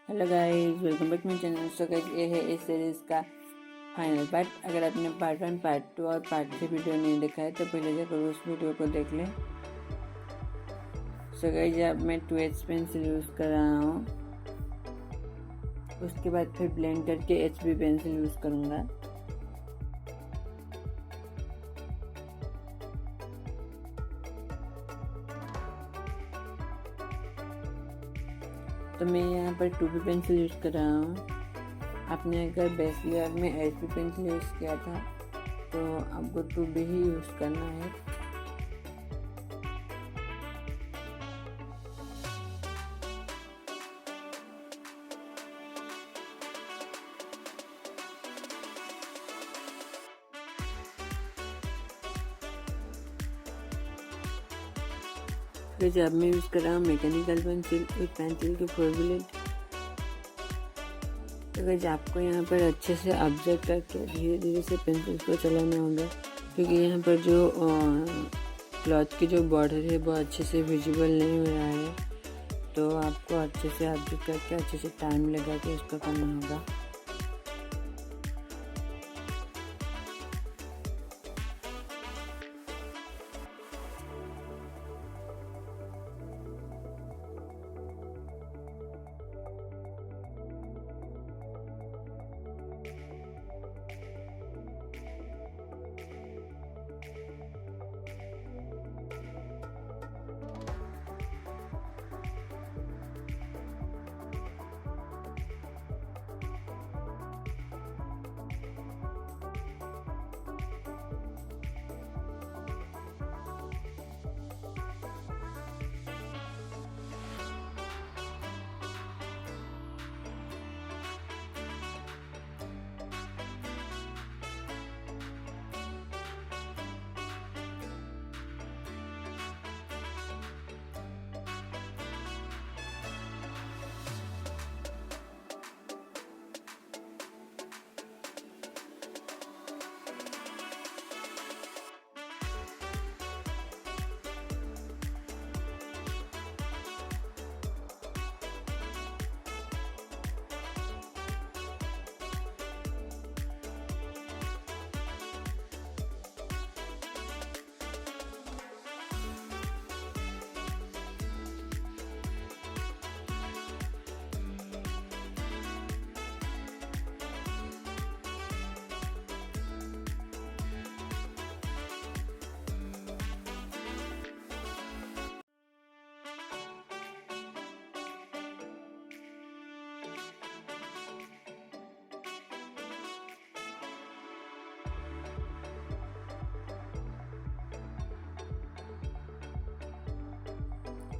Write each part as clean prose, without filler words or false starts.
Hello guys, welcome back my channel. So guys, ये है इस सीरीज़ का फाइनल पार्ट। अगर आपने पार्ट 1, पार्ट 2 और पार्ट 3 वीडियो नहीं देखा है तो पहले जाकर उस वीडियो को देख लें। सो गाइस, अब मैं 2H पेंसिल यूज़ कर रहा हूँ। उसके बाद फिर ब्लेंड करके HB पेंसिल यूज़ करूँगा। तो मैं यहाँ पर 2B पेंसिल यूज़ कर रहा हूँ। आपने अगर बेस लेयर में HB पेंसिल यूज़ किया था तो आपको 2B ही यूज़ करना है। जब मैं यूज़ कर रहा हूँ मैकेनिकल पेंसिल विद पेंसिल के 4 ब्लेड। तो गाइस, आपको यहाँ पर अच्छे से ऑब्जर्व करके धीरे धीरे से पेंसिल को चलाना होगा, क्योंकि यहाँ पर जो क्लॉथ की जो बॉर्डर है वो अच्छे से विजिबल नहीं हो रहा है। तो आपको अच्छे से ऑब्जर्व करके अच्छे से टाइम लगा के इसको करना होगा।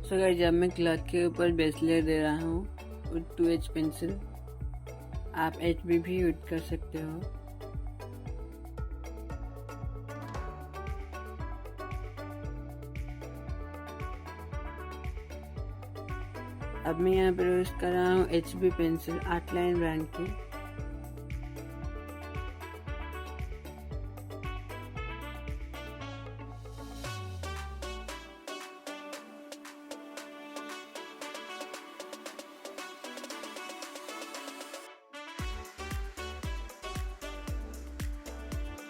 सो गाइस, जब मैं क्लॉथ के ऊपर बेस लेयर दे रहा हूँ विद 2H पेंसिल, आप HB भी यूज कर सकते हो। अब मैं यहाँ पर यूज कर रहा हूँ HB पेंसिल आउटलाइन ब्रांड की।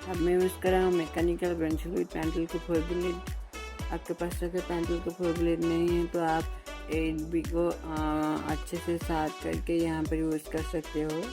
अब मैं यूज़ कर रहा हूँ मैकेनिकल पेंसिल विद पेंसिल को 4 ब्लेड। आपके पास अगर पेंसिल को 4 ब्लेड नहीं है तो आप 8B को अच्छे से साफ करके यहाँ पर यूज़ कर सकते हो।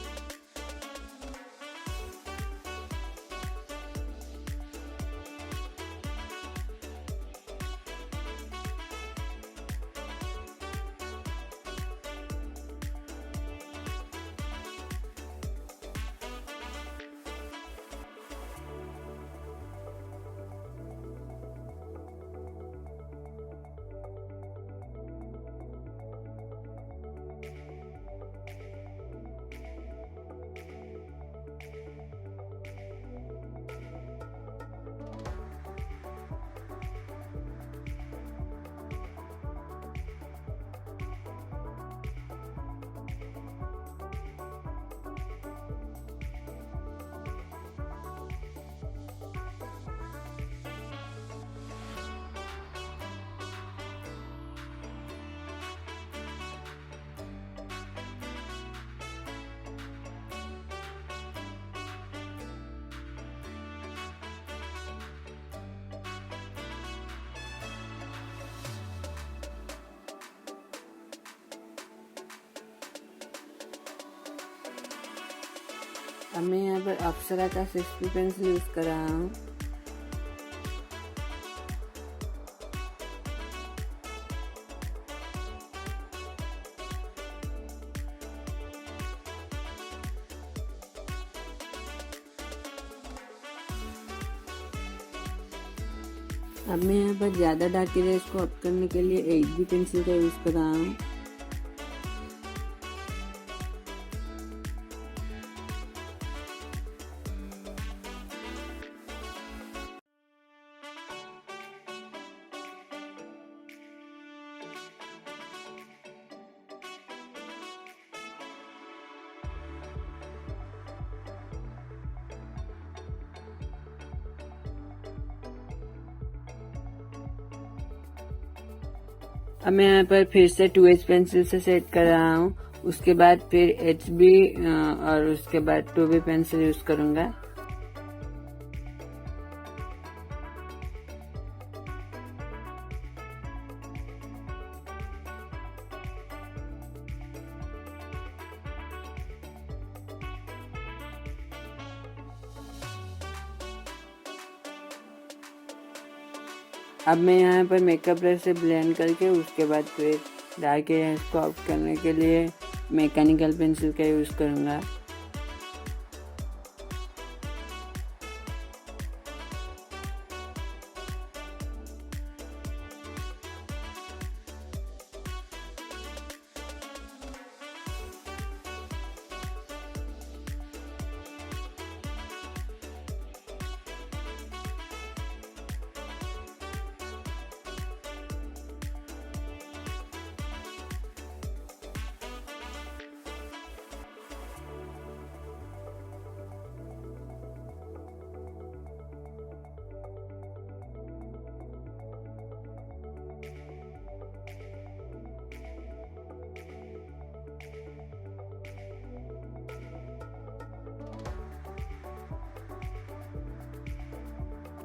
अब मैं यहाँ पर अप्सरा का 6B पेंसिल यूज़ कर रहा हूँ। अब मैं यहाँ पर ज़्यादा डार्क एरियाज को अप करने के लिए 8B पेंसिल का यूज़ कर रहा हूँ। अब मैं यहाँ पर फिर से 2H पेंसिल से सेट कर रहा हूँ। उसके बाद फिर HB और उसके बाद 2B पेंसिल यूज़ करूँगा। अब मैं यहाँ पर मेकअप ब्रश से ब्लेंड करके उसके बाद फिर डार्क एरियाज को आउट करने के लिए मैकेनिकल पेंसिल का यूज़ करूँगा।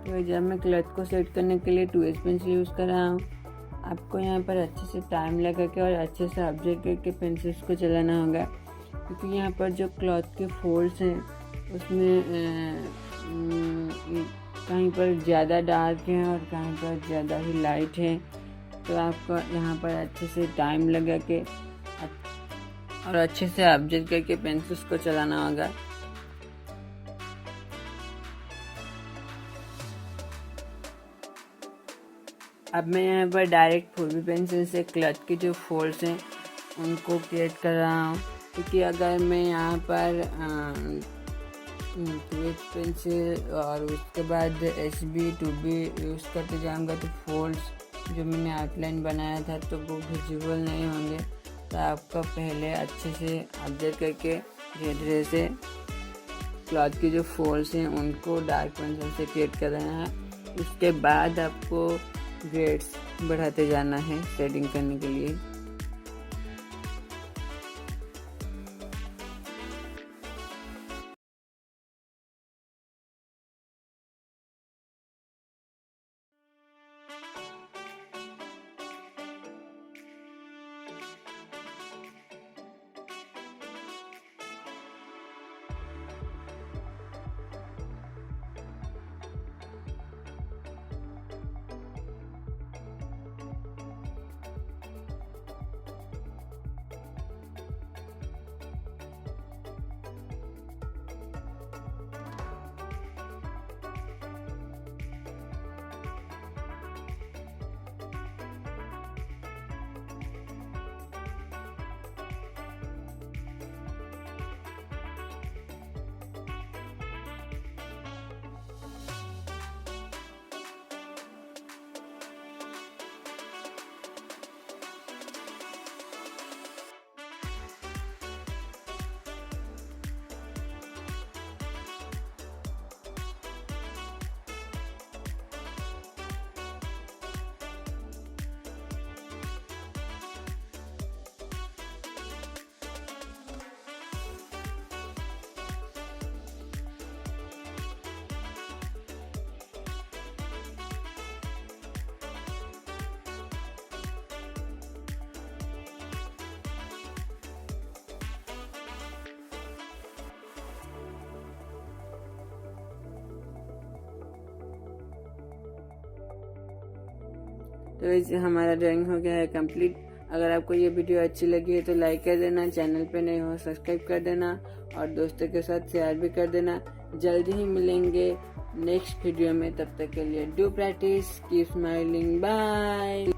तो जब मैं क्लच को सेट करने के लिए 2H पेंसिल यूज़ कर रहा हूँ, आपको यहाँ पर अच्छे से टाइम लगा के और अच्छे से ऑब्जर्व करके पेंसिल्स को चलाना होगा, क्योंकि यहाँ पर जो क्लॉथ के फोल्ड्स हैं उसमें कहीं पर ज़्यादा डार्क है और कहीं पर ज़्यादा ही लाइट है। तो आपको यहाँ पर अच्छे से टाइम लगा के और अच्छे से ऑब्जर्व करके पेंसिल्स को चलाना होगा। अब मैं यहाँ पर डायरेक्ट 4B पेंसिल से क्लच के जो फोल्ड्स हैं उनको क्रिएट कर रहा हूँ, क्योंकि अगर मैं यहाँ पर 2H पेंसिल और उसके बाद HB 2B यूज़ करते जाऊँगा तो फोल्ड्स जो मैंने आउटलाइन बनाया था तो वो विजिबल नहीं होंगे। तो आपको पहले अच्छे से ऑब्जर्व करके धीरे धीरे से क्लॉथ के जो फोल्ड्स हैं उनको डार्क पेंसिल से क्रिएट कर रहे हैं। उसके बाद आपको ग्रेड्स बढ़ाते जाना है शेडिंग करने के लिए। तो इसे हमारा ड्राइंग हो गया है कंप्लीट। अगर आपको ये वीडियो अच्छी लगी है तो लाइक कर देना, चैनल पे नए हो सब्सक्राइब कर देना और दोस्तों के साथ शेयर भी कर देना। जल्दी ही मिलेंगे नेक्स्ट वीडियो में, तब तक के लिए do practice, keep smiling, bye.